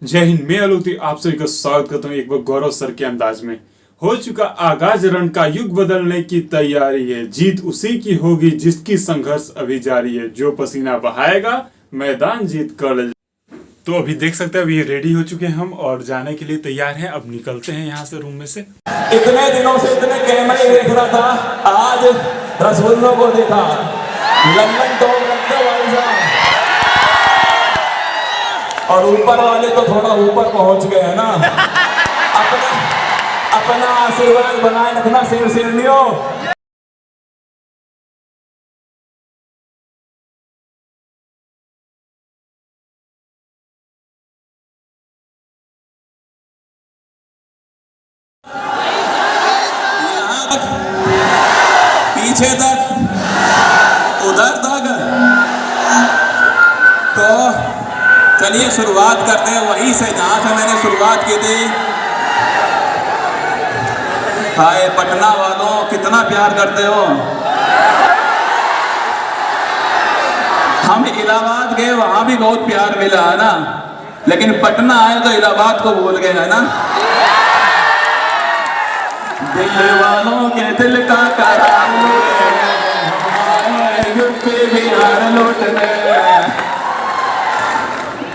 जय हिंद। मैं अलूती आप सभी का स्वागत करता हूँ एक बार गौरव सर के अंदाज में। हो चुका आगाज रण का, युग बदलने की तैयारी है। जीत उसी की होगी जिसकी संघर्ष अभी जारी है। जो पसीना बहाएगा मैदान जीत कर। तो अभी देख सकते हैं, अभी रेडी हो चुके हैं हम और जाने के लिए तैयार हैं। अब निकलते हैं यहाँ से रूम में से। इतने दिनों से इतने कैमरे देख रहा था, आज रसगुल्लों को देखा। लंदन टॉप रखते भाई साहब, और ऊपर वाले तो थोड़ा ऊपर पहुंच गए हैं ना। अपना आशीर्वाद बनाए रखना शेर शेरनियों। यहाँ तक, पीछे तक, उधर तक। तो चलिए शुरुआत करते हैं वहीं से जहां से मैंने शुरुआत की थी। हाय पटना वालों, कितना प्यार करते हो। हम इलाहाबाद गए, वहां भी बहुत प्यार मिला है ना, लेकिन पटना आए तो इलाहाबाद को भूल गए है ना। दिल वालों के दिल का करार यूपी बिहार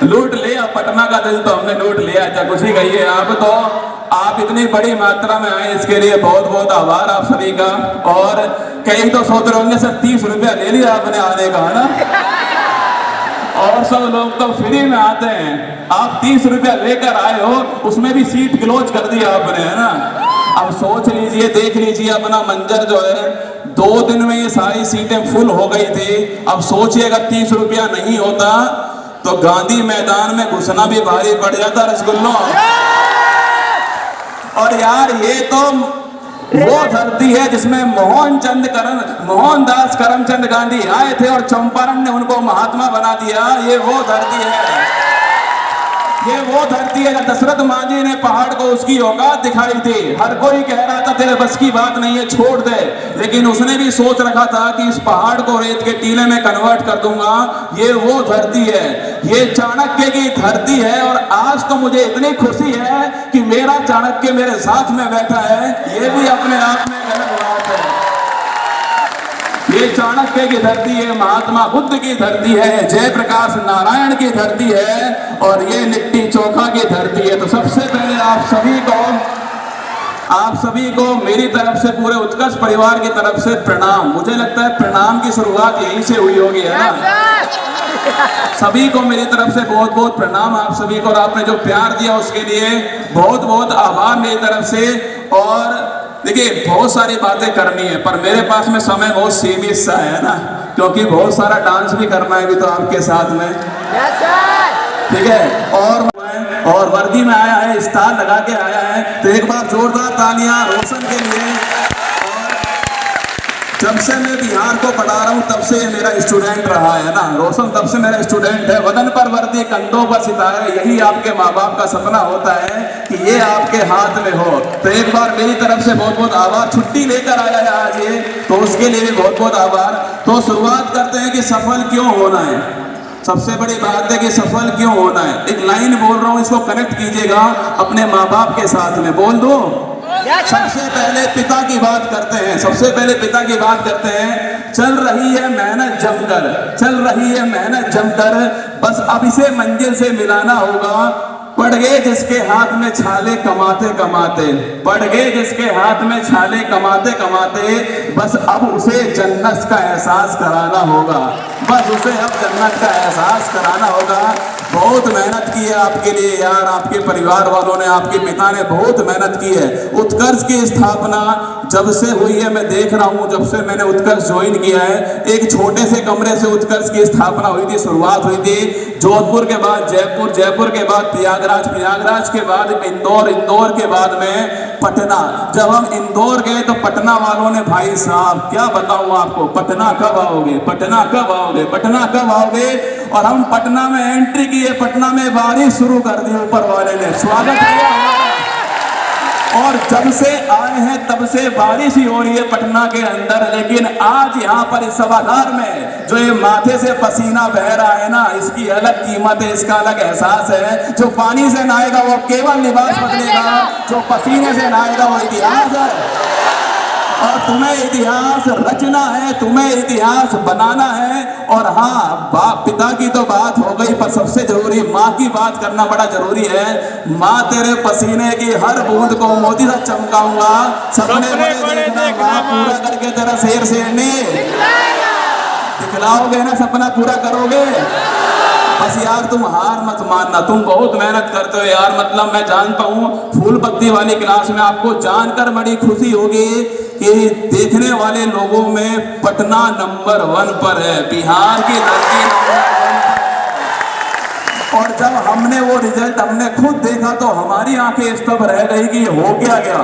लूट लिया। पटना का दिल तो हमने लूट लिया। अच्छा खुशी कहिए आप तो। आप इतनी बड़ी मात्रा में आए, इसके लिए बहुत बहुत आभार आप सभी का। और कई तो सोच रहे होंगे सर 30 रुपया ले लिया आपने आने का, है ना। और सब लोग तो फ्री में आते हैं, आप 30 रुपया लेकर आए हो, उसमें भी सीट क्लोज कर दिया आपने, है ना। अब सोच लीजिए, देख लीजिए अपना मंजर जो है। 2 दिन में ये सारी सीटें फुल हो गई थी। अब सोचिए अगर 30 रुपया नहीं होता तो गांधी मैदान में घुसना भी भारी पड़ जाता रसगुल्लों। और यार ये तो वो धरती है जिसमें मोहनदास करमचंद गांधी आए थे और चंपारण ने उनको महात्मा बना दिया। ये वो धरती है, ये वो धरती है। दशरथ मांझी ने पहाड़ को उसकी औकात दिखाई थी। हर कोई कह रहा था तेरे बस की बात नहीं है, छोड़ दे, लेकिन उसने भी सोच रखा था कि इस पहाड़ को रेत के टीले में कन्वर्ट कर दूंगा। ये वो धरती है, ये चाणक्य की धरती है। और आज तो मुझे इतनी खुशी है कि मेरा चाणक्य मेरे साथ में बैठा है। ये भी अपने आप में गलत बात है। ये चाणक्य की धरती है, महात्मा बुद्ध की धरती है, जयप्रकाश नारायण की धरती है, और ये लिट्टी चोखा की धरती है। तो सबसे पहले आप सभी को मेरी तरफ से, पूरे उत्कर्ष परिवार की तरफ से प्रणाम। मुझे लगता है प्रणाम की शुरुआत यहीं से हुई होगी, है ना। सभी को मेरी तरफ से बहुत बहुत प्रणाम आप सभी को। और आपने जो प्यार दिया उसके लिए बहुत बहुत आभार मेरी तरफ से। और देखिए बहुत सारी बातें करनी है, पर मेरे पास में समय बहुत सीमित सा है ना, क्योंकि बहुत सारा डांस भी करना है भी तो आपके साथ में, ठीक है। और वर्दी में आया है, स्टार लगा के आया है, तो एक बार जोरदार तालियां रोशन के लिए। और जब से मैं बिहार को पढ़ा रहा हूँ तब से मेरा स्टूडेंट रहा है ना, रोशन तब से मेरा स्टूडेंट है। वतन पर वर्दी, कंधों पर सितारे, यही आपके माँ बाप का सपना होता है कि ये आपके हाथ में हो। तो एक बार मेरी तरफ से बहुत बहुत आभार। छुट्टी लेकर आया है आज ये, तो उसके लिए भी बहुत बहुत आभार। तो शुरुआत करते हैं कि सफल क्यों होना है। सबसे बड़ी बात है कि सफल क्यों होना है। एक लाइन बोल रहा हूँ, इसको कनेक्ट कीजिएगा अपने माँ बाप के साथ में, बोल दो। सबसे पहले पिता की बात करते हैं, सबसे पहले पिता की बात करते हैं। चल रही है मेहनत जमकर, चल रही है मेहनत जमकर, बस अब इसे मंजिल से मिलाना होगा। पड़ गए जिसके हाथ में छाले कमाते कमाते, पड़ गए जिसके हाथ में छाले कमाते कमाते, बस अब उसे जन्नत का एहसास कराना होगा, बस उसे अब जन्नत का एहसास कराना होगा। बहुत मेहनत की है आपके लिए यार, आपके परिवार वालों ने, आपके पिता ने बहुत मेहनत की है। उत्कर्ष की स्थापना जब से हुई है, मैं देख रहा हूँ, जब से मैंने उत्कर्ष ज्वाइन किया है, एक छोटे से कमरे से उत्कर्ष की स्थापना हुई थी, शुरुआत हुई थी। जोधपुर के बाद जयपुर, जयपुर के बाद प्रयागराज, प्रयागराज के बाद इंदौर, इंदौर के बाद में पटना। जब हम इंदौर गए तो पटना वालों ने, भाई साहब क्या बताऊं आपको, पटना कब आओगे, पटना कब आओगे, पटना कब आओगे। और हम पटना में एंट्री किए, पटना में बारिश शुरू कर दी ऊपर वाले ने, स्वागत किया। और जब से आए हैं तब से बारिश ही हो रही है पटना के अंदर, लेकिन आज यहाँ पर इस सभागार में जो ये माथे से पसीना बह रहा है ना, इसकी अलग कीमत है, इसका अलग एहसास है। जो पानी से नहाएगा वो केवल लिबास बदलेगा, जो पसीने से नहाएगा वो इतिहास है। और तुम्हें इतिहास रचना है, तुम्हें इतिहास बनाना है। और हाँ, बाप पिता की तो बात हो गई, पर सबसे जरूरी माँ की बात करना बड़ा जरूरी है। माँ तेरे पसीने की हर बूंद को मोती सा चमकाऊंगा, सपने बड़े देखना माँ, पूरा करके तेरा शेर शेरनी दिखलाओगे ना, सपना पूरा करोगे। बस यार तुम हार मत मानना, तुम बहुत मेहनत करते हो यार। मतलब मैं जानता हूँ फूल पत्ती वाली क्लास में आपको जानकर बड़ी खुशी होगी कि देखने वाले लोगों में पटना नंबर 1 पर है, बिहार की धरती नंबर 1 पर है। और जब हमने वो रिजल्ट हमने खुद देखा तो हमारी आंखें स्तब्ध रह गई कि हो क्या गया।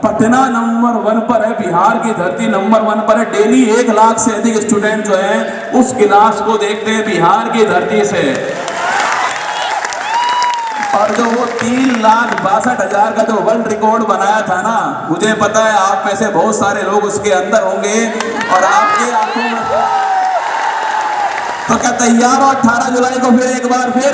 पटना नंबर 1 पर है, बिहार की धरती नंबर 1 पर है। डेली 1 लाख से अधिक स्टूडेंट जो हैं उस क्लास को देखते हैं बिहार की धरती से। और जो वो 3,62,000 का जो वर्ल्ड रिकॉर्ड बनाया था ना, मुझे पता है आप में से बहुत सारे लोग उसके अंदर होंगे। और आपकी आंखों में तो क्या तैयार हो 18 जुलाई को फिर एक बार फिर?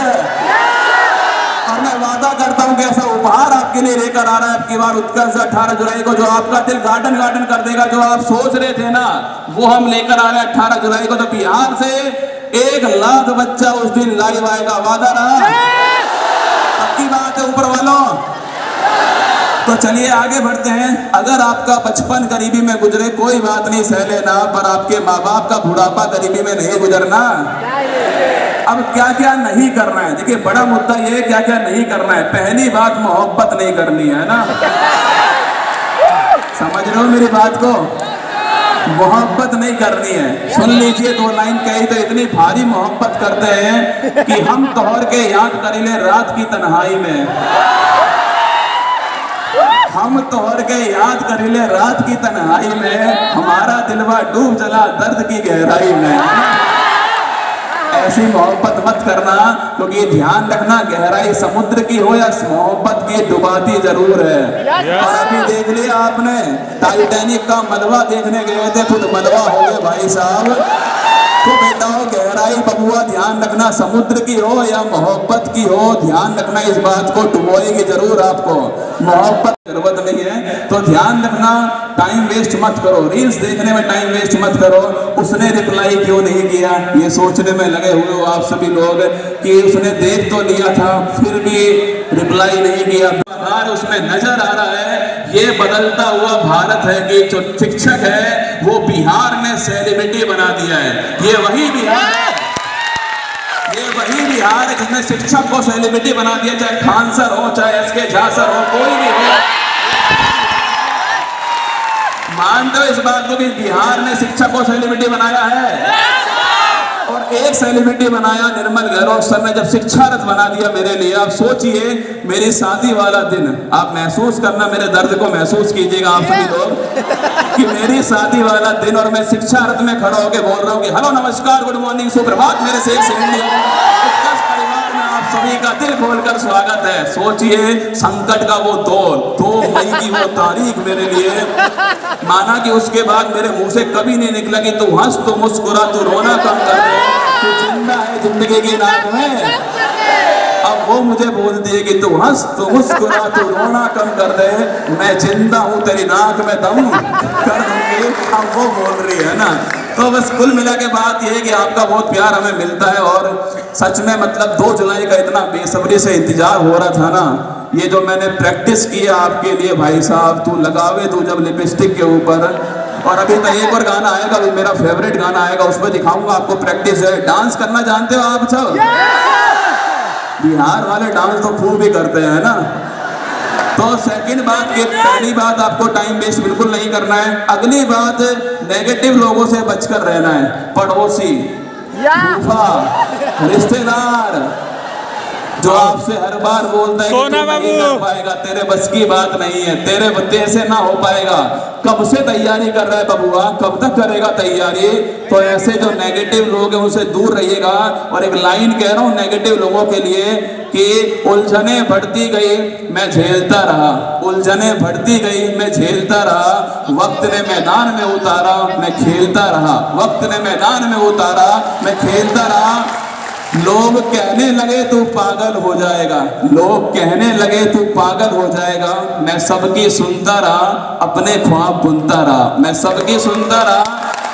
और मैं वादा करता हूं कि ऐसा उपहार आपके लिए लेकर आ रहा है आपकी बार उत्कर्ष 18 जुलाई को, जो आपका दिल गार्डन गार्डन कर देगा। जो आप सोच रहे थे ना, वो हम लेकर आ रहे हैं 18 जुलाई को। तो बिहार से 1 लाख बच्चा उस दिन लाइव आएगा, वादा रहा, पक्की बात है ऊपर वालों। तो चलिए आगे बढ़ते हैं। अगर आपका बचपन गरीबी में गुजरे कोई बात नहीं, सह लेना, पर आपके माँ बाप का बुढ़ापा गरीबी में नहीं गुजरना। अब क्या क्या नहीं करना है, देखिए बड़ा मुद्दा ये है क्या क्या नहीं करना है। पहली बात, मोहब्बत नहीं करनी है ना, समझ रहे हो मेरी बात को? मोहब्बत नहीं करनी है। सुन लीजिए, 2 लाइन कही तो इतनी भारी मोहब्बत करते हैं कि हम तोहर के याद करीले रात की तन्हाई में, हम तोहर के याद करीले रात की तन्हाई में, हमारा दिलवा डूब चला दर्द की गहराई में। ऐसी मोहब्बत मत करना, क्योंकि ध्यान रखना गहराई समुद्र की हो या मोहब्बत की डुबाती जरूर है। और अभी देख लिया आपने, टाइटैनिक का मलबा देखने गए थे, खुद मलबा हो गए भाई साहब। तो बेटा गहराई बबुआ ध्यान रखना, समुद्र की हो या मोहब्बत की हो, ध्यान रखना इस बात को, डुबोएगी जरूर आपको। मोहब्बत जरूरत नहीं है तो ध्यान रखना, टाइम वेस्ट मत करो, रील्स देखने में टाइम वेस्ट मत करो। उसने रिप्लाई क्यों नहीं किया, ये सोचने में लगे हुए हो आप सभी लोग कि उसने देख तो लिया था फिर भी रिप्लाई नहीं किया। उसमें नजर आ रहा है ये बदलता हुआ भारत है कि जो शिक्षक है वो बिहार ने सेलिब्रिटी बना दिया है। ये वही बिहार है, ये वही बिहार है जिसने शिक्षक को सेलिब्रिटी बना दिया, चाहे खान सर हो, चाहे एसके झा सर हो, कोई भी हो। मानते हो इस बात को भी बिहार ने शिक्षक को सेलिब्रिटी बनाया है? और एक सेलिब्रिटी बनाया निर्मल गहलोत सर ने, जब शिक्षा रथ बना दिया मेरे लिए। आप सोचिए, मेरी शादी वाला दिन, आप महसूस करना, मेरे दर्द को महसूस कीजिएगा आप सभी लोग कि मेरी शादी वाला दिन और मैं शिक्षा रथ में खड़ा होकर बोल रहा हूँ कि हेलो नमस्कार गुड मॉर्निंग सुप्रभात मेरे से परिवार में आप सभी का दिल खोलकर स्वागत है। सोचिए संकट का वो दौर, 2 मई की वो तारीख मेरे लिए, माना कि उसके बाद मेरे मुंह से कभी नहीं निकला कि तू हंस, तू मुस्कुरा, तू रोना कम कर दे, तू जिंदा है जिंदगी की नाक में। अब वो मुझे बोलती है कि तू हंस, तू मुस्कुरा, तू रोना कम कर दे, मैं जिंदा हूँ तेरी नाक में दम कर दूंगी। अब वो बोल रही है ना। तो बस कुल मिला के बात ये है कि आपका बहुत प्यार हमें मिलता है। और सच में मतलब 2 जुलाई का इतना बेसब्री से इंतजार हो रहा था ना, ये जो मैंने प्रैक्टिस किया आपके लिए भाई साहब, तू लगावे तू जब लिपस्टिक के ऊपर। और अभी तो एक और गाना आएगा, अभी मेरा फेवरेट गाना आएगा, उसमें दिखाऊंगा आपको प्रैक्टिस है। डांस करना जानते हो आप सब? बिहार वाले डांस तो खूब ही करते हैं ना। तो सेकंड बात, ये पहली बात, आपको टाइम वेस्ट बिल्कुल नहीं करना है। अगली बात, नेगेटिव लोगों से बचकर रहना है। पड़ोसी, फूफा, रिश्तेदार, जो आपसे हर बार बोलता है कि सोना तू नहीं बाबू। कर पाएगा, तेरे बस की बात नहीं है, तेरे से ना हो पाएगा। कब से तैयारी कर रहा है बबुआ, कब तक करेगा तैयारी? तो ऐसे जो नेगेटिव लोग हैं उनसे दूर रहिएगा। और एक लाइन कह रहा हूं नेगेटिव लोगों के लिए कि उलझने बढ़ती गई मैं झेलता रहा, उलझने बढ़ती गई मैं झेलता रहा, वक्त ने मैदान में उतारा मैं खेलता रहा, वक्त ने मैदान में उतारा मैं खेलता रहा। लोग कहने लगे तू पागल हो जाएगा, लोग कहने लगे तू पागल हो जाएगा, मैं सबकी सुनता रहा अपने ख्वाब बुनता रहा, मैं सबकी सुनता रहा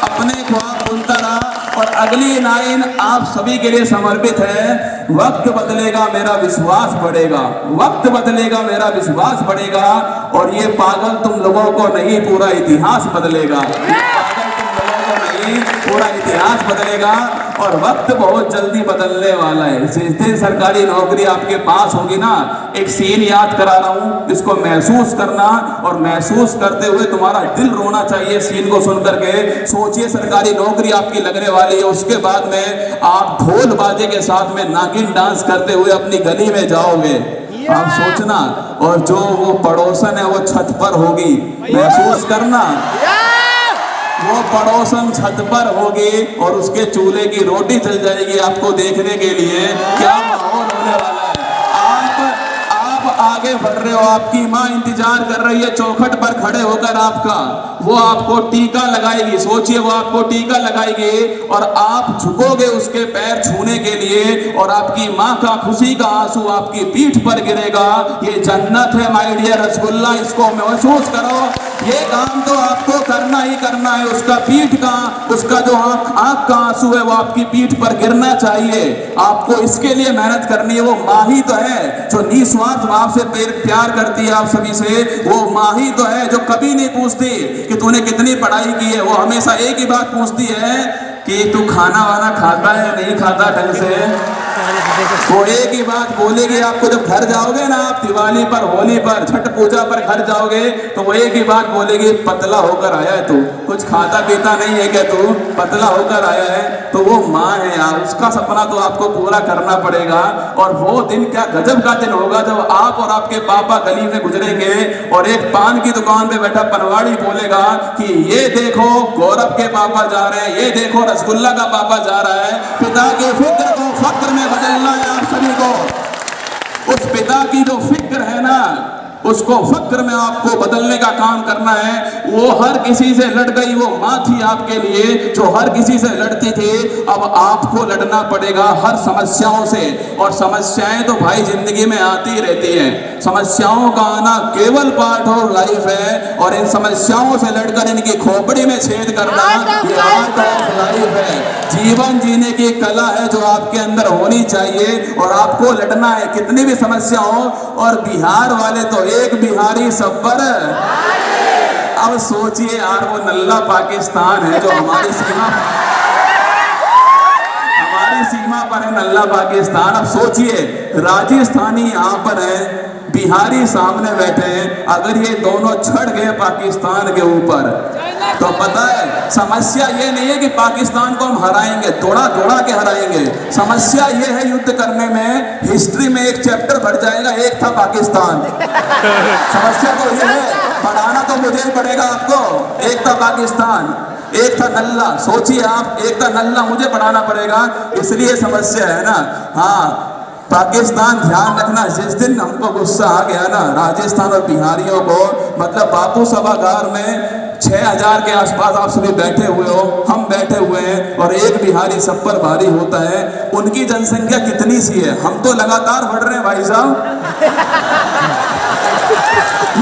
अपने ख्वाब बुनता रहा। और अगली लाइन आप सभी के लिए समर्पित है, वक्त बदलेगा मेरा विश्वास बढ़ेगा, वक्त बदलेगा मेरा विश्वास बढ़ेगा, और ये पागल तुम लोगों को नहीं पूरा इतिहास बदलेगा, ये पागल तुम लोगों को नहीं पूरा इतिहास बदलेगा। और वक्त बहुत जल्दी बदलने वाला है। जिस दिन सरकारी नौकरी आपके पास होगी ना, एक सीन याद करा रहा हूं, इसको महसूस करना, और महसूस करते हुए तुम्हारा दिल रोना चाहिए सीन को सुन करके। सोचिए सरकारी नौकरी आपकी लगने वाली है, उसके बाद में आप ढोल बाजे के साथ में नागिन डांस करते हुए अपनी गली में जाओगे, आप सोचना। और जो वो पड़ोसन है वो छत पर होगी, महसूस करना, वो पड़ोसन छत पर होगी और उसके चूल्हे की रोटी चल जाएगी आपको देखने के लिए। क्या माहौल होने वाला है। आप आगे बढ़ रहे हो, आपकी माँ इंतजार कर रही है चौखट पर खड़े होकर आपका, वो आपको टीका लगाएगी, सोचिए वो आपको टीका लगाएगी और आप झुकोगे उसके पैर छूने के लिए, और आपकी माँ का खुशी का आंसू आपकी पीठ पर गिरेगा। ये जन्नत है माय डियर रसगुल्ला, इसको महसूस करो। ये काम तो आपको करना ही करना है, उसका पीठ का, उसका जो आंख का आंसू है वो आपकी पीठ पर गिरना चाहिए। आपको इसके लिए मेहनत करनी है। वो माँ ही तो है जो निस्वार्थ भाव से प्यार करती है आप सभी से, वो माँ ही तो है जो कभी नहीं पूछती कि तूने कितनी पढ़ाई की है, वो हमेशा एक ही बात पूछती है कि तू खाना वाना खाता है या नहीं खाता ढंग से। वो एक ही बात बोलेगी आपको, जब घर जाओगे ना आप दिवाली पर, होली पर, छठ पूजा पर घर जाओगे तो वो एक ही बात बोलेगी, पतला होकर आया है तू, कुछ खाता पीता नहीं है क्या तू, पतला होकर आया है। तो वो माँ है यार, उसका सपना तो आपको पूरा करना पड़ेगा। और वो दिन क्या गजब का दिन होगा जब आप और आपके पापा गली में गुजरेंगे और एक पान की दुकान पे बैठा पनवाड़ी बोलेगा कि ये देखो गौरव के पापा जा रहे हैं, ये देखो रसगुल्ला का पापा जा रहा है। पिता के फिक्र को फक्र में बदलना है आप सभी को। उस पिता की जो फिक्र है ना, उसको फक्र में आपको बदलने का काम करना है। वो हर किसी से लड़ गई, वो माँ थी आपके लिए जो हर किसी से लड़ती थी। अब आपको लड़ना पड़ेगा हर समस्याओं से, और समस्याएं तो भाई जिंदगी में आती रहती हैं। समस्याओं का आना केवल पार्ट ऑफ लाइफ है, और इन समस्याओं से लड़कर इनकी खोपड़ी में छेद करना ये आर्ट ऑफ लाइफ है। जीवन जीने की कला है जो आपके अंदर होनी चाहिए, और आपको लड़ना है कितनी भी समस्या हो। और बिहार वाले तो एक बिहारी सब पर। अब सोचिए यार, वो नल्ला पाकिस्तान है जो हमारी सीमा पर है, नल्ला पाकिस्तान। अब सोचिए राजस्थानी यहाँ पर है, बिहारी सामने बैठे हैं, अगर ये दोनों चढ़ गए पाकिस्तान के ऊपर तो पता है समस्या ये नहीं है कि पाकिस्तान को हम हराएंगे, दौड़ा दौड़ा के हराएंगे। समस्या ये है युद्ध करने में हिस्ट्री में एक चैप्टर बढ़ जाएगा, एक था पाकिस्तान। समस्या तो ये है, पढ़ाना तो मुझे ही पड़ेगा आपको। एक था पाकिस्तान, एक था नल्ला। सोचिए आप, एक था नल्ला, मुझे पढ़ाना पड़ेगा, इसलिए समस्या है ना। हाँ पाकिस्तान ध्यान रखना, जिस दिन हमको गुस्सा आ गया ना राजस्थान और बिहारियों को, मतलब बापू सभागार में 6000 के आसपास आप सभी बैठे हुए हो, हम बैठे हुए हैं, और एक बिहारी सब पर भारी होता है। उनकी जनसंख्या कितनी सी है, हम तो लगातार बढ़ रहे हैं भाई साहब।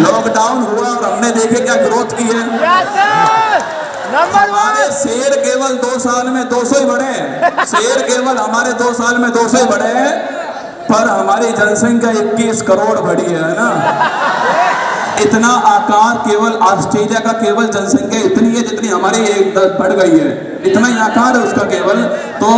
लॉकडाउन हुआ और हमने देखे क्या ग्रोथ की है। हमारे शेर केवल 2 साल में 200 ही बढ़े हैं, शेर केवल हमारे 2 साल में 200 ही बढ़े हैं, पर हमारी जनसंख्या 21 करोड़ बढ़ी है ना। इतना आकार केवल ऑस्ट्रेलिया का केवल जनसंख्या इतनी है जितनी हमारी एक बढ़ गई है, इतना ही आकार है उसका केवल। तो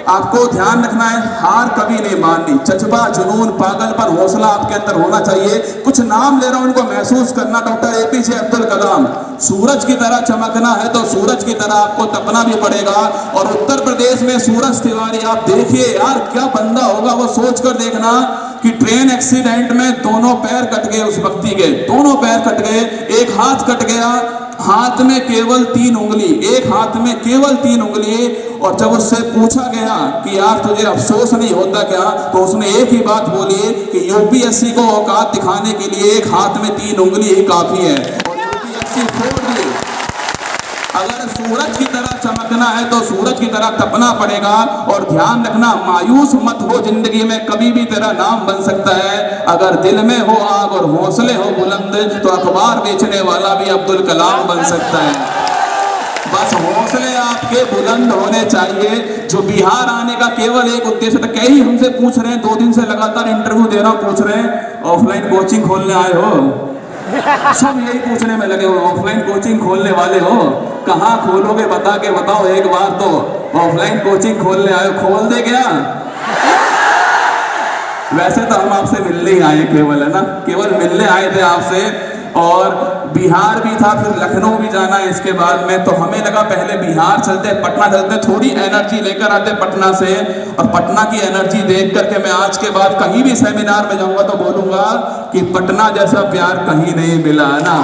आपको ध्यान रखना है, हार कभी नहीं माननी, जज्बा जुनून पागलपन हो हौसला आपके अंदर होना चाहिए। कुछ नाम ले रहा हूं, उनको महसूस करना। डॉक्टर APJ अब्दुल कलाम, सूरज की तरह चमकना है तो सूरज की तरह आपको तपना भी पड़ेगा। और उत्तर प्रदेश में सूरज तिवारी, आप देखिए यार क्या बंदा होगा वो, सोच कर देखना कि ट्रेन एक्सीडेंट में दोनों पैर कट गए उस व्यक्ति के, दोनों पैर कट गए, एक हाथ कट गया, हाथ में केवल 3 उंगली, एक हाथ में केवल 3 उंगली। और जब उससे पूछा गया कि यार तुझे अफसोस नहीं होता क्या, तो उसने एक ही बात बोली कि UPSC को औकात दिखाने के लिए एक हाथ में 3 उंगली ही काफी है। और UPSC फोड़ दी। अगर सूरज की तरह चमकना है तो सूरज की तरह तपना पड़ेगा। और ध्यान रखना, मायूस मत हो, जिंदगी में कभी भी तेरा नाम बन सकता है। अगर दिल में हो आग और हौसले हो बुलंद तो अखबार बेचने वाला भी अब्दुल कलाम बन सकता है। बस हौसले आपके बुलंद होने चाहिए। जो बिहार आने का केवल एक उद्देश्य था, कई हमसे पूछ रहे हैं, 2 दिन से लगातार इंटरव्यू दे रहा हूं, पूछ रहे हैं ऑफलाइन कोचिंग खोलने आए हो, सब यही पूछने में लगे हो, ऑफलाइन कोचिंग खोलने वाले हो, कहाँ खोलोगे बता के बताओ एक बार तो। ऑफलाइन कोचिंग खोलने आए, खोल दे क्या? वैसे तो हम आपसे मिलने ही आए केवल, है ना, केवल मिलने आए थे आपसे। और बिहार भी था, फिर लखनऊ भी जाना है इसके बाद में, तो हमें लगा पहले बिहार चलते, पटना चलते, थोड़ी एनर्जी लेकर आते पटना से। और पटना की एनर्जी देख करके मैं आज के बाद कहीं भी सेमिनार में जाऊंगा तो बोलूंगा कि पटना जैसा प्यार कहीं नहीं मिला, है ना।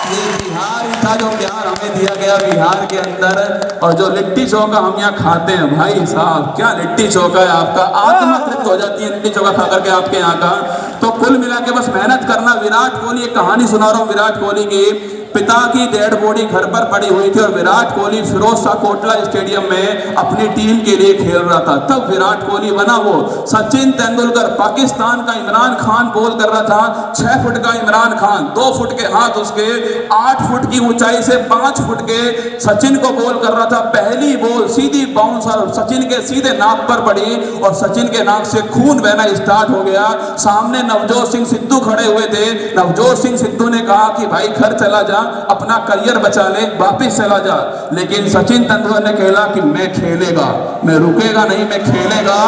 ये बिहार ही था जो प्यार हमें दिया गया बिहार के अंदर। और जो लिट्टी चोखा हम यहाँ खाते हैं, भाई साहब क्या लिट्टी चोखा है आपका, आत्मा तृप्त हो जाती है लिट्टी चोखा खा करके आपके यहाँ का। तो कुल मिला के बस मेहनत करना। विराट कोहली, एक कहानी सुना रहा हूँ विराट कोहली की। पिता की डेड बॉडी घर पर पड़ी हुई थी और विराट कोहली फिरोज शाह कोटला स्टेडियम में अपनी टीम के लिए खेल रहा था। तब विराट कोहली बना वो सचिन तेंदुलकर, पाकिस्तान का इमरान खान बॉल कर रहा था, 6 फुट का इमरान खान, 2 फुट के हाथ उसके, 8 फुट की ऊंचाई से 5 फुट के सचिन को बॉल कर रहा था। पहली बॉल सीधी बाउंस और सचिन के सीधे नाक पर पड़ी और सचिन के नाक से खून बहना स्टार्ट हो गया। सामने नवजोत सिंह सिद्धू खड़े हुए थे। नवजोत सिंह सिद्धू ने कहा कि भाई घर चला जा, अपना करियर बचा ले, वापिस चला जा। लेकिन सचिन तेंदुलकर ने कहला कि मैं खेलेगा, मैं रुकेगा नहीं, मैं खेलेगा।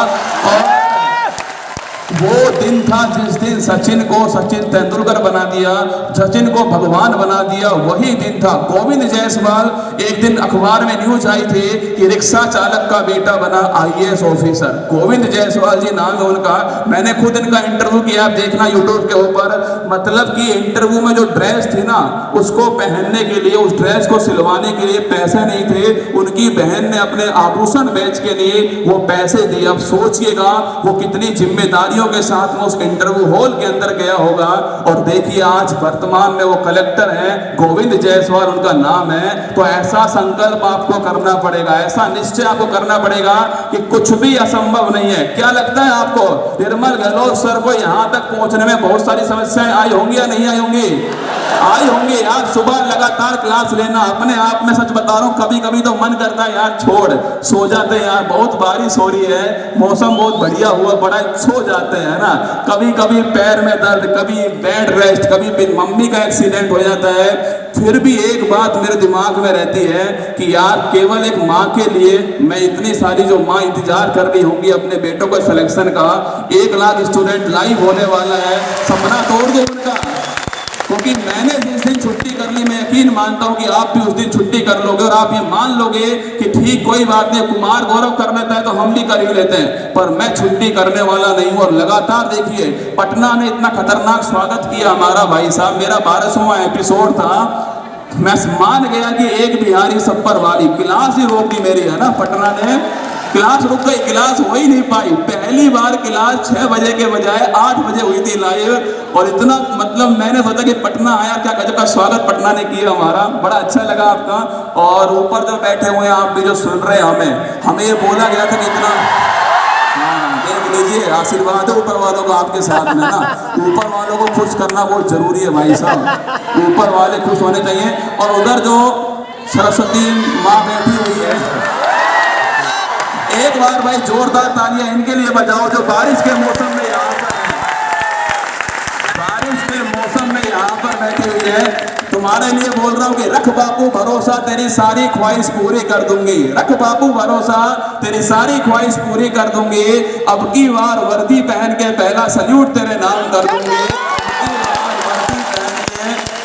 और वो दिन था जिस दिन सचिन को सचिन तेंदुलकर बना दिया, सचिन को भगवान बना दिया, वही दिन था। गोविंद जायसवाल, एक दिन अखबार में न्यूज आई थी कि रिक्शा चालक का बेटा बना IAS ऑफिसर। गोविंद जायसवाल जी नाम है उनका। मैंने खुद इनका इंटरव्यू किया, आप देखना यूट्यूब के ऊपर। मतलब कि इंटरव्यू में जो ड्रेस थी ना, उसको पहनने के लिए, उस ड्रेस को सिलवाने के लिए पैसे नहीं थे। उनकी बहन ने अपने आभूषण बेच के लिए वो पैसे दिए। अब सोचिएगा वो कितनी जिम्मेदारी के साथ में उस इंटरव्यू हॉल के अंदर गया होगा। और देखिए आज वर्तमान में वो कलेक्टर हैं, गोविंद जायसवाल उनका नाम है। तो ऐसा संकल्प आपको करना पड़ेगा, ऐसा निश्चय आपको करना पड़ेगा कि कुछ भी असंभव नहीं है। क्या लगता है आपको निर्मल गहलोत सर को यहाँ तक पहुंचने में बहुत सारी समस्याएं आई होंगी या नहीं आई होंगी? आई होंगी यार। सुबह लगातार क्लास लेना, अपने आप में सच बता रहा हूँ, कभी कभी तो मन करता है यार छोड़, सो जाते हैं यार, बहुत बारिश हो रही है, मौसम बहुत बढ़िया हुआ बड़ा, सो जाते हैं, है ना। कभी कभी पैर में दर्द, कभी बेड रेस्ट, कभी मम्मी का एक्सीडेंट हो जाता है। फिर भी एक बात मेरे दिमाग में रहती है कि यार केवल एक माँ के लिए मैं इतनी सारी जो माँ इंतजार कर रही होंगी अपने बेटों का सिलेक्शन का, 1 लाख स्टूडेंट लाइव होने वाला है, सपना तोड़ दो उनका। क्योंकि मैंने जिस दिन छुट्टी कर ली, मैं यकीन मानता हूं कि आप भी उस दिन छुट्टी कर लोगे और आप ये मान लोगे कि ठीक कोई बात नहीं, कुमार गौरव कर लेता है तो हम भी कर ही लेते हैं, पर मैं छुट्टी करने वाला नहीं हूं। और लगातार देखिए पटना ने इतना खतरनाक स्वागत किया हमारा, भाई साहब मेरा 12वां एपिसोड था, मैं मान गया कि एक बिहारी सब पर वाली, क्लास ही रोक दी मेरी, है ना। पटना ने क्लास रुक गई, क्लास हो ही नहीं पाई। पहली बार क्लास 6 बजे के बजाय 8 बजे हुई थी लाइव। और इतना मतलब मैंने सोचा कि पटना आया, क्या गजब का स्वागत पटना ने किया हमारा, बड़ा अच्छा लगा आपका। और ऊपर जो बैठे हुए हैं आप भी जो सुन रहे हैं, हमें ये बोला गया था कि इतना, देख लीजिए आशीर्वाद है ऊपर वालों को आपके साथ में ना। ऊपर वालों को खुश करना बहुत जरूरी है भाई साहब, ऊपर वाले खुश होने चाहिए। और उधर जो सरस्वती माँ बैठी हुई है, एक बार भाई जोरदार तालियां इनके लिए बजाओ जो बारिश के मौसम में यहाँ पर, बारिश के मौसम में यहाँ पर बैठी हुई है। तुम्हारे लिए बोल रहा हूँ कि रख बापू भरोसा, तेरी सारी ख्वाहिश पूरी कर दूंगी। रख बापू भरोसा, तेरी सारी ख्वाहिश पूरी कर दूंगी। अब की बार वर्दी पहन है पहला सल्यूट तेरे नाम कर दूंगी,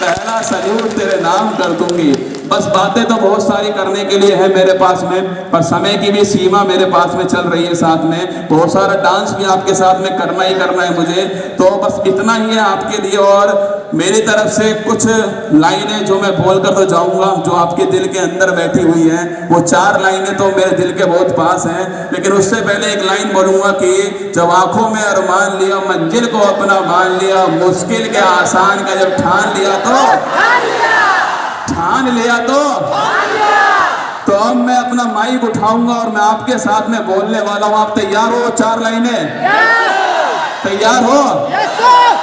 पहला सल्यूट तेरे नाम कर दूंगी। बस बातें तो बहुत सारी करने के लिए है मेरे पास में, पर समय की भी सीमा मेरे पास में चल रही है। साथ में बहुत सारा डांस भी आपके साथ में करना ही करना है मुझे, तो बस इतना ही है आपके लिए। और मेरी तरफ से कुछ लाइनें जो मैं बोल कर तो जाऊंगा, जो आपके दिल के अंदर बैठी हुई हैं, वो 4 लाइनें तो मेरे दिल के बहुत पास हैं। लेकिन उससे पहले एक लाइन बोलूंगा कि जब आंखों में अरमान लिया, मंजिल को अपना मान लिया, मुश्किल के आसान का जब ठान लिया तो अब मैं अपना माइक उठाऊंगा और मैं आपके साथ में बोलने वाला हूं। आप तैयार हो? 4 लाइनें तैयार हो?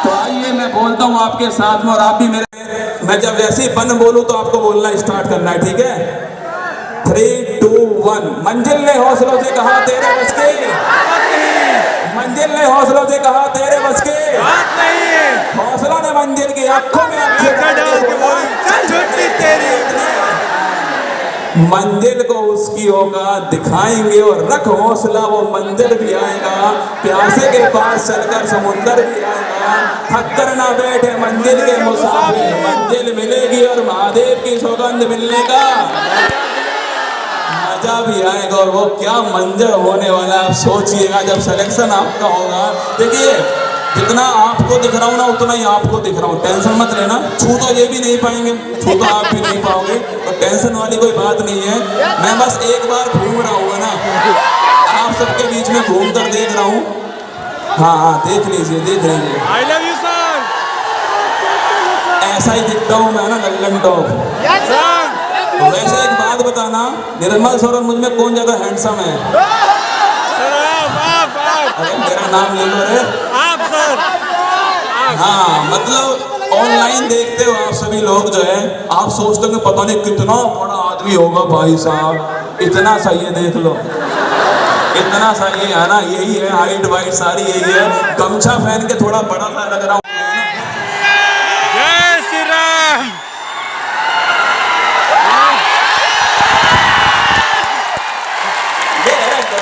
तो आइए मैं बोलता हूं आपके साथ में और आप भी मेरे। मैं जब वैसे ही बन बोलूं तो आपको बोलना स्टार्ट करना है, ठीक है? 3, 2, 1। मंजिल ने हौसलों से कहा तेरे बस की, मंजिल ने हौसलों से कहा तेरे बस की, हौसला ने मंजिल की आंखों में मंजिल को उसकी होगा दिखाएंगे, और रख हौसला वो मंजिल भी आएगा, प्यासे के पास चलकर समुंदर भी आएगा, थक कर ना बैठे मंजिल के मुसाफिर, मंजिल मिलेगी और महादेव की सौगंध मिलने का मजा भी आएगा। और वो क्या मंजर होने वाला है आप सोचिएगा जब सिलेक्शन आपका होगा। देखिए जितना आपको दिख रहा हूँ ना उतना ही आपको दिख रहा हूँ, टेंशन मत लेना। छू तो ये भी नहीं पाएंगे, छू तो आप भी नहीं पाओगे, तो टेंशन वाली कोई बात नहीं है। मैं बस एक बार घूम रहा हूँ ना, आप सबके बीच में घूम कर देख रहा हूँ। हाँ देख लीजिए, देख लीजिए। I love you sir। ऐसा ही दिखता हूँ मैं ना, लल्लन टॉप। वैसे एक बात बताना, निर्मल सर और मुझ में कौन ज्यादा हैंडसम है? अरे मेरा नाम ले लो रे। आप सर। हाँ मतलब ऑनलाइन देखते हो आप सभी लोग जो है, आप सोचते हो पता नहीं कितना बड़ा आदमी होगा भाई साहब, इतना सही है, देख लो इतना सही है ना, यही है हाइट वाइट सारी यही है। गमछा पहन के थोड़ा बड़ा सा लग रहा हूँ। जय श्री राम।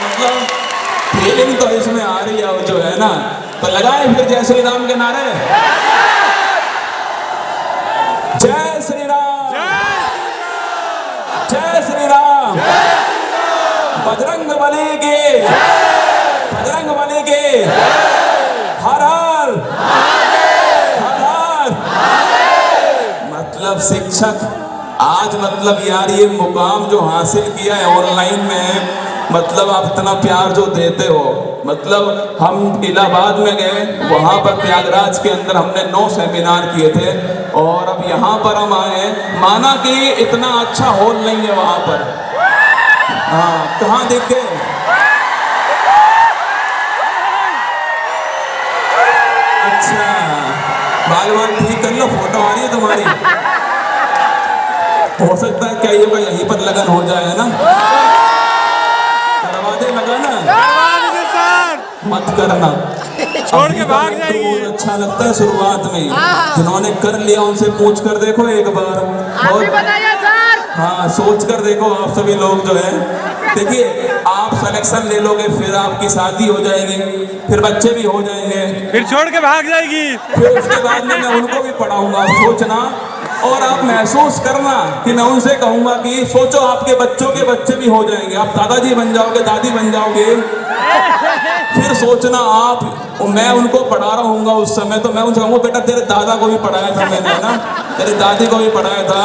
मतलब फीलिंग तो इसमें आ रही है जो है ना, तो लगाए फिर जय श्री राम के नारे। जय श्री राम, जय श्री राम, बजरंग बली की, बजरंग बली की, हर हर हर हर। मतलब शिक्षक आज मतलब यार ये मुकाम जो हासिल किया है ऑनलाइन में, मतलब आप इतना प्यार जो देते हो। मतलब हम इलाहाबाद में गए, वहाँ पर प्रयागराज के अंदर हमने 9 सेमिनार किए थे, और अब यहाँ पर हम आए, माना कि इतना अच्छा हॉल नहीं है वहाँ पर। हाँ कहाँ देख गए? अच्छा बाल बाल ठीक कर लो, फोटो आ रही है तुम्हारी। हो सकता है क्या ये यहीं पर लगन हो जाए ना, दरवाजे लगाना मत करना, छोड़ के भाग जाएगी। तो अच्छा लगता है शुरुआत में, जिन्होंने कर लिया उनसे पूछ कर देखो एक बार, और हाँ सोच कर देखो आप सभी लोग जो है। देखिए आप सिलेक्शन ले लोगे, फिर आपकी शादी हो जाएगी, फिर बच्चे भी हो जाएंगे, फिर छोड़ के भाग जाएगी, फिर उसके बाद में मैं उनको भी पढ़ाऊंगा। सोचना और आप महसूस करना कि मैं उनसे कहूंगा कि सोचो आपके बच्चों के बच्चे भी हो जाएंगे, आप दादाजी बन जाओगे, दादी बन जाओगे। फिर सोचना आप, मैं उनको पढ़ा रहा हूँगा उस समय, तो मैं उनसे कहूँगा बेटा तेरे दादा को भी पढ़ाया था मैंने, है ना, तेरी दादी को भी पढ़ाया था,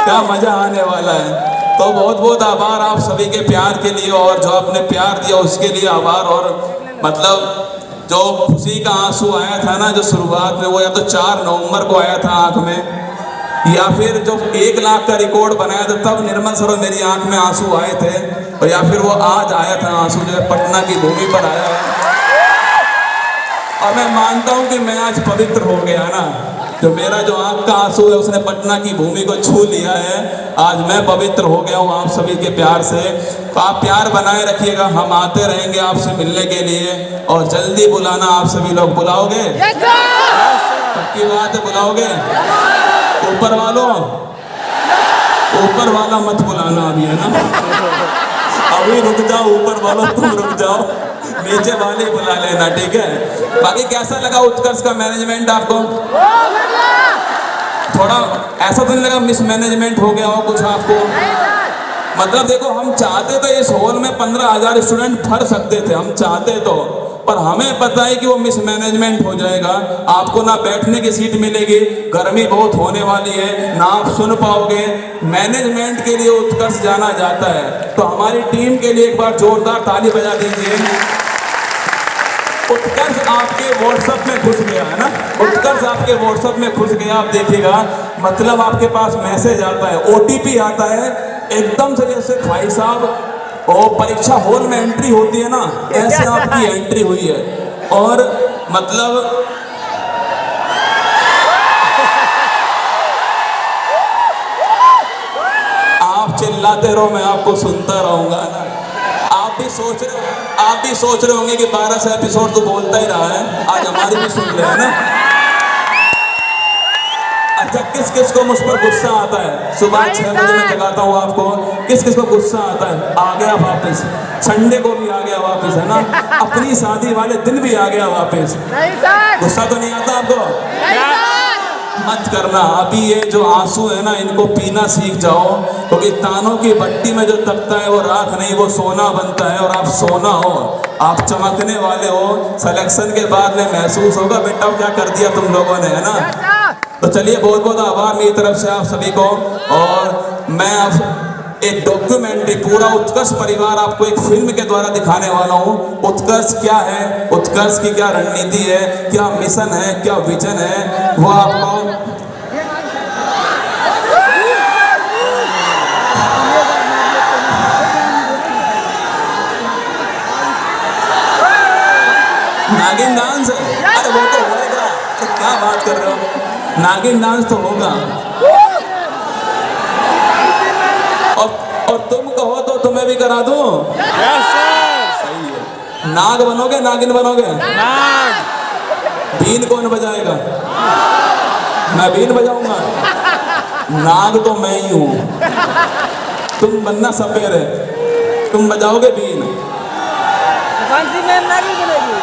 क्या मजा आने वाला है। तो बहुत बहुत आभार आप सभी के प्यार के लिए, और जो आपने प्यार दिया उसके लिए आभार। और मतलब जो खुशी का आंसू आया था ना जो शुरुआत में, वो या तो 4 नवंबर को आया था आंख में, या फिर जो 1 लाख का रिकॉर्ड बनाया था तब निर्मल सर मेरी आंख में आंसू आए थे, और या फिर वो आज आया था आंसू जो पटना की भूमि पर आया है। और मैं मानता हूँ कि मैं आज पवित्र हो गया ना, जो मेरा जो आंख का आंसू है उसने पटना की भूमि को छू लिया है, आज मैं पवित्र हो गया हूँ आप सभी के प्यार से। तो आप प्यार बनाए रखिएगा, हम आते रहेंगे आपसे मिलने के लिए, और जल्दी बुलाना आप सभी लोग, बुलाओगे? पक्की बात है, बुलाओगे? ऊपर वालों, ऊपर वाला मत बुलाना अभी, है ना, अभी रुक जाओ ऊपर वालों, तुम रुक जाओ, नीचे वाले ही बुला लेना, ठीक है। बाकी कैसा लगा उत्कर्ष का मैनेजमेंट आपको? थोड़ा ऐसा तो नहीं लगा मिसमैनेजमेंट हो गया हो कुछ आपको? मतलब देखो, हम चाहते तो इस हॉल में 15,000 स्टूडेंट भर सकते थे, हम चाहते तो, पर हमें पता है कि वो मिसमैनेजमेंट हो जाएगा। आपको ना बैठने की सीट मिलेगी, गर्मी बहुत होने वाली है, ना आप सुन पाओगे। मैनेजमेंट के लिए उत्कर्ष जाना जाता है, तो हमारी टीम के लिए एक बार जोरदार ताली बजा दीजिए। उत्कर्ष आपके व्हाट्सएप में घुस गया है ना, उत्कर्ष आपके व्हाट्सएप में घुस गया, आप देखिएगा, मतलब आपके पास मैसेज आता है, ओटीपी आता है, एकदम से जैसे भाई साहब और परीक्षा हॉल में एंट्री होती है ना, ऐसे आपकी एंट्री हुई है। और मतलब आप चिल्लाते रहो, मैं आपको सुनता रहूंगा। आप भी सोच रहे होंगे कि 12 से एपिसोड तो बोलता ही रहा है, आज हमारी भी सुन रहे हैं ना। अच्छा, किस किस को मुझ पर गुस्सा आता है? सुबह 6 बजे मैं जगाता हूँ आपको, किस किस को गुस्सा आता है? आ गया वापस, संडे को भी आ गया वापस, है ना, अपनी शादी वाले दिन भी आ गया वापस। गुस्सा तो नहीं आता आपको? मत करना, अभी ये जो आंसू है ना, इनको पीना सीख जाओ, क्योंकि तानों की भट्टी में जो तपता है वो राख नहीं, वो सोना बनता है। और आप सोना हो, आप चमकने वाले हो। सिलेक्शन के बाद में महसूस होगा बेटा क्या कर दिया तुम लोगों ने, है ना। तो चलिए, बहुत बहुत आभार मेरी तरफ से आप सभी को। और मैं आप एक डॉक्यूमेंट्री, पूरा उत्कर्ष परिवार आपको एक फिल्म के द्वारा दिखाने वाला हूँ। उत्कर्ष क्या है, उत्कर्ष की क्या रणनीति है, क्या मिशन है, क्या विजन है, वो आपको नागिन डांस। अरे वो तो होगा, अरे क्या बात कर रहे हो, नागिन डांस तो होगा। और तुम कहो तो तुम्हें भी करा दूं। Yes sir. सही है। नाग बनोगे, नागिन बनोगे? नाग। बीन कौन बजाएगा? मैं बीन बजाऊंगा। नाग तो मैं ही हूं, तुम बनना सपेरे, तुम बजाओगे बीन। कौन सी मैम नागिन बनेगी?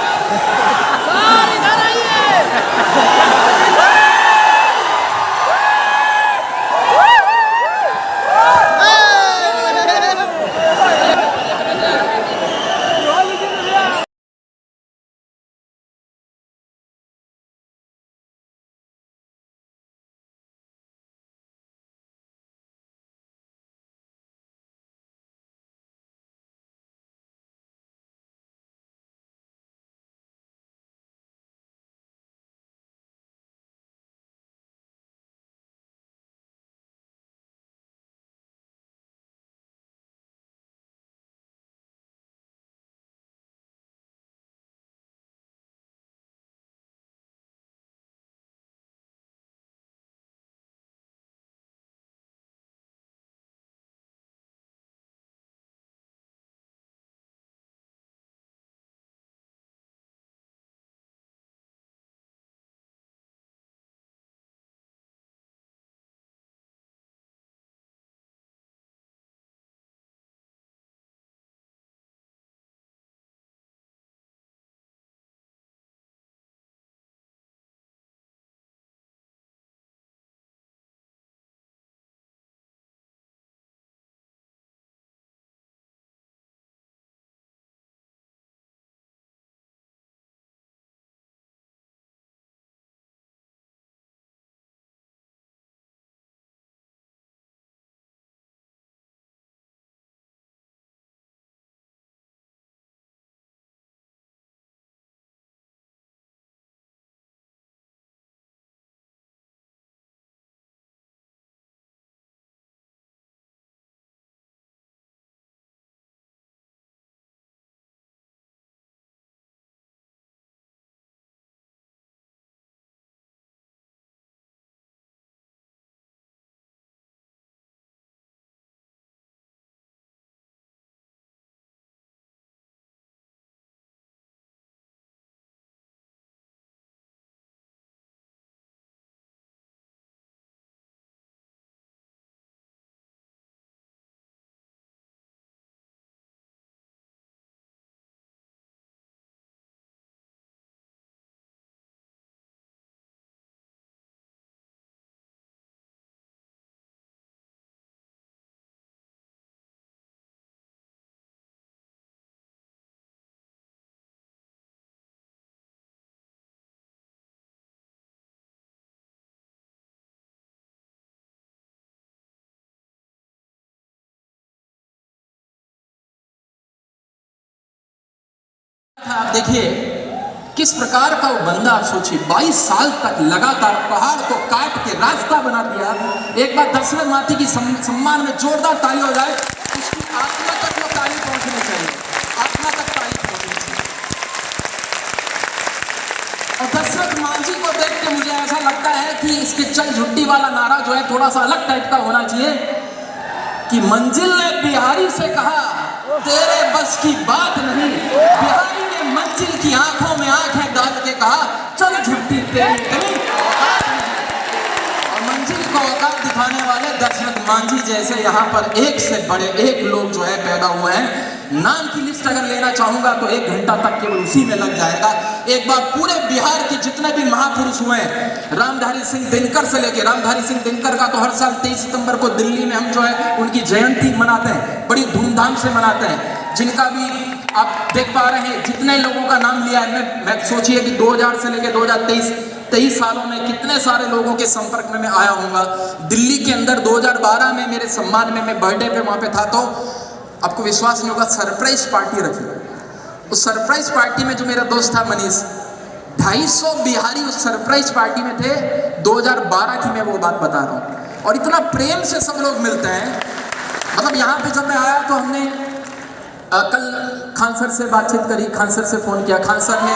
आप देखिए किस प्रकार का वो बंदा, आप सोचिए 22 साल तक लगातार पहाड़ को काट के रास्ता बना दिया। एक बार दशरथ माता की सम्मान में जोरदार ताली हो जाए, उसकी आत्मा तक वो ताली पहुंचनी चाहिए, आत्मा तक ताली पहुंचनी चाहिए। और दशरथ मांझी को देख के मुझे ऐसा लगता है कि इसके चल झुट्टी वाला नारा जो है थोड़ा सा अलग टाइप का होना चाहिए कि मंजिल ने बिहारी से कहा तेरे बस की बात नहीं, बिहारी ने मंजिल की आंखों में आंखें डाल के कहा चल झुट्टी तेरी इतनी औकात नहीं। और मंजिल को औकात दिखाने वाले दशरथ मांझी जैसे यहाँ पर एक से बड़े एक लोग जो है पैदा हुए हैं। नाम की लिस्ट अगर लेना चाहूंगा तो 1 घंटा तक केवल उसी में लग जाएगा। एक बार पूरे बिहार के जितने भी महापुरुष हुए हैं, रामधारी सिंह दिनकर से लेके, रामधारी सिंह दिनकर का तो हर साल 23 सितंबर को दिल्ली में हम जो है उनकी जयंती मनाते हैं, बड़ी धूमधाम से मनाते हैं। जिनका भी आप देख पा रहे हैं जितने लोगों का नाम लिया है, मैं सोचिए कि 2000 से लेकर 2023 सालों में कितने सारे लोगों के संपर्क में मैं आया हूँगा। दिल्ली के अंदर 2012 में मेरे सम्मान में मैं बर्थडे पे वहाँ पे था, तो आपको विश्वास नहीं होगा सरप्राइज पार्टी रखी। उस सरप्राइज पार्टी में जो मेरा दोस्त था मनीष, 250 बिहारी उस सरप्राइज पार्टी में थे। 2012 की मैं वो बात बता रहा हूँ। और इतना प्रेम से सब लोग मिलते हैं। मतलब यहाँ पे जब मैं आया तो हमने कल खान सर से बातचीत करी, खान सर से फोन किया। खान सर ने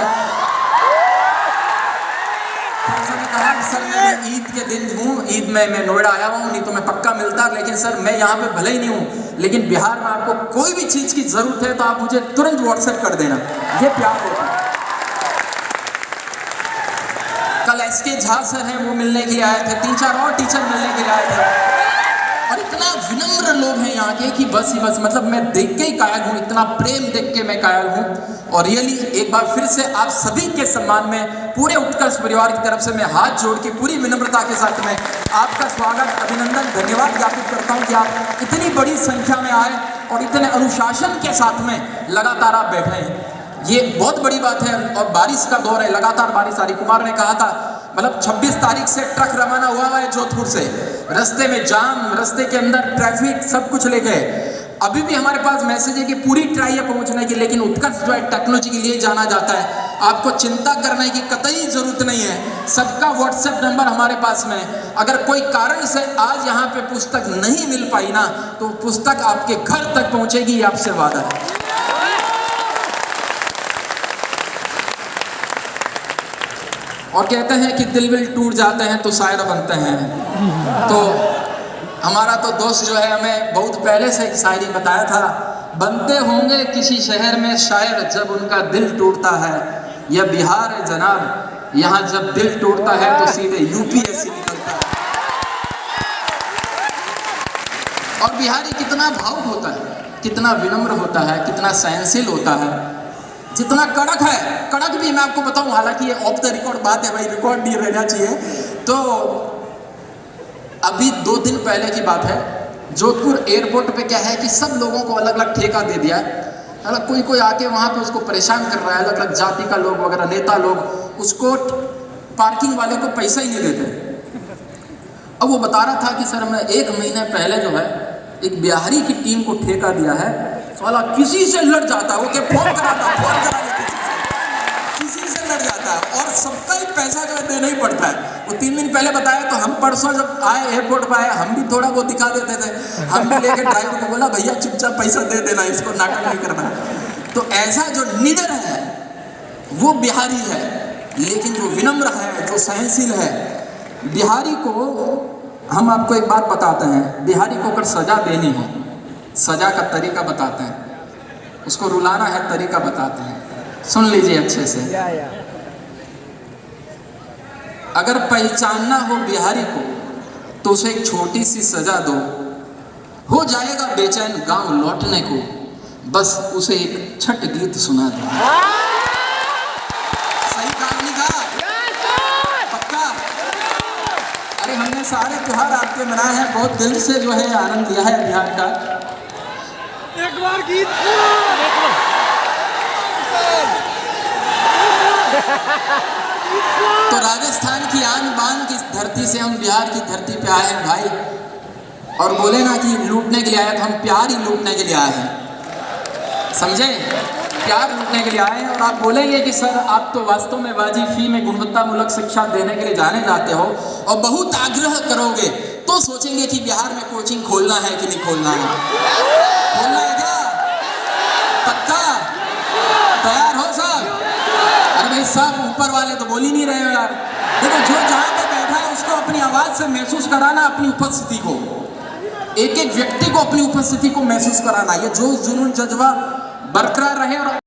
कहा सर मैं ईद के दिन हूँ, ईद में मैं नोएडा आया हुआ हूँ, नहीं तो मैं पक्का मिलता, लेकिन सर मैं यहाँ पे भले ही नहीं हूँ, लेकिन बिहार में आपको कोई भी चीज़ की ज़रूरत है तो आप मुझे तुरंत व्हाट्सएप कर देना। ये प्यार होता है। कल SK झा सर हैं, वो मिलने के लिए आए थे, 3-4 और टीचर मिलने के लिए आए थे। और इतना विनम्र लोग हैं यहाँ के कि बस ही बस, मतलब मैं देख के ही कायल हूँ, इतना प्रेम देख के मैं कायल हूँ। और रियली एक बार फिर से आप सभी के सम्मान में पूरे उत्कर्ष परिवार की तरफ से मैं हाथ जोड़ के पूरी विनम्रता के साथ में आपका स्वागत, अभिनंदन, धन्यवाद ज्ञापित करता हूँ कि आप इतनी बड़ी संख्या में आए और इतने अनुशासन के साथ में लगातार आप बैठे हैं। ये बहुत बड़ी बात है। और बारिश का दौर है, लगातार बारिश आ रही। कुमार ने कहा था मतलब 26 तारीख से ट्रक रवाना हुआ है जोधपुर से, रास्ते में जाम, रास्ते के अंदर ट्रैफिक, सब कुछ लेके। अभी भी हमारे पास मैसेज है कि पूरी ट्राई है पहुंचने की, लेकिन उत्कर्ष जो है टेक्नोलॉजी के लिए जाना जाता है। आपको चिंता करने की कतई जरूरत नहीं है, सबका व्हाट्सएप नंबर हमारे पास में है। अगर कोई कारण से आज यहाँ पे पुस्तक नहीं मिल पाई ना, तो पुस्तक आपके घर तक पहुंचेगी, ये आपसे वादा है। और कहते हैं कि दिल विल टूट जाते हैं तो शायर बनते हैं। तो हमारा तो दोस्त जो है हमें बहुत पहले से एक शायरी बताया था, बनते होंगे किसी शहर में शायर जब उनका दिल टूटता है। यह बिहार है जनाब, यहाँ जब दिल टूटता है तो सीधे UPSC निकलता है। और बिहारी कितना भावुक होता है, कितना विनम्र होता है, कितना सहनशील होता है, जितना कड़क है। कड़क भी मैं आपको बताऊं, हालांकि ये ऑफ द रिकॉर्ड बात है भाई, रिकॉर्ड नहीं रहना चाहिए। तो अभी 2 दिन पहले की बात है, जोधपुर एयरपोर्ट पे क्या है कि सब लोगों को अलग अलग ठेका दे दिया। अलग कोई आके वहाँ पे उसको परेशान कर रहा है, अलग अलग जाति का लोग वगैरह, नेता लोग उसको पार्किंग वाले को पैसा ही नहीं देते। अब वो बता रहा था कि सर हमने 1 महीने पहले जो है एक बिहारी की टीम को ठेका दिया है, साला किसी से लड़ जाता है, वो क्या फोन कराता, फोन करा के किसी से लड़ जाता है, और सबका ही पैसा जो है देना ही पड़ता है। वो 3 दिन पहले बताया, तो हम परसों जब आए एयरपोर्ट पर आए, हम भी थोड़ा बहुत दिखा देते थे। हम भी लेके ड्राइवर को बोला भैया चुपचाप पैसा दे देना, इसको नाटक नहीं करना। तो ऐसा जो निडर है वो बिहारी है, लेकिन जो विनम्र है, जो सहनशील है, बिहारी को हम आपको एक बात बताते हैं। बिहारी को अगर सजा देनी हो, सजा का तरीका बताते हैं, उसको रुलाना है तरीका बताते हैं। सुन लीजिए अच्छे से। अगर पहचानना हो बिहारी को तो उसे एक छोटी सी सजा दो, हो जाएगा बेचैन गांव लौटने को, बस उसे एक छठ गीत सुना दो। सही काम नहीं कहा? पक्का? अरे हमने सारे त्योहार आपके मनाए हैं, बहुत दिल से जो है आनंद लिया है बिहार का। एक बार गीत तो राजस्थान की आन बान की धरती से हम बिहार की धरती पे आए हैं भाई, और बोले ना कि लूटने के लिए आए, तो हम प्यार ही लूटने के लिए आए हैं, समझे? प्यार लूटने के लिए आए हैं और आप बोलेंगे कि सर आप तो वास्तव में वाजिब फी में गुणवत्तामूलक शिक्षा देने के लिए जाने जाते हो और बहुत आग्रह करोगे तो सोचेंगे कि बिहार में कोचिंग खोलना है कि नहीं खोलना है। खोलना है क्या? पक्का? तैयार हो सब? अरे भाई सब ऊपर वाले तो बोल ही नहीं रहे हो यार। देखो जो जहाँ पे बैठा है उसको अपनी आवाज से महसूस कराना अपनी उपस्थिति को, एक एक व्यक्ति को अपनी उपस्थिति को महसूस कराना, ये जोश जुनून जज्बा बरकरार रहे और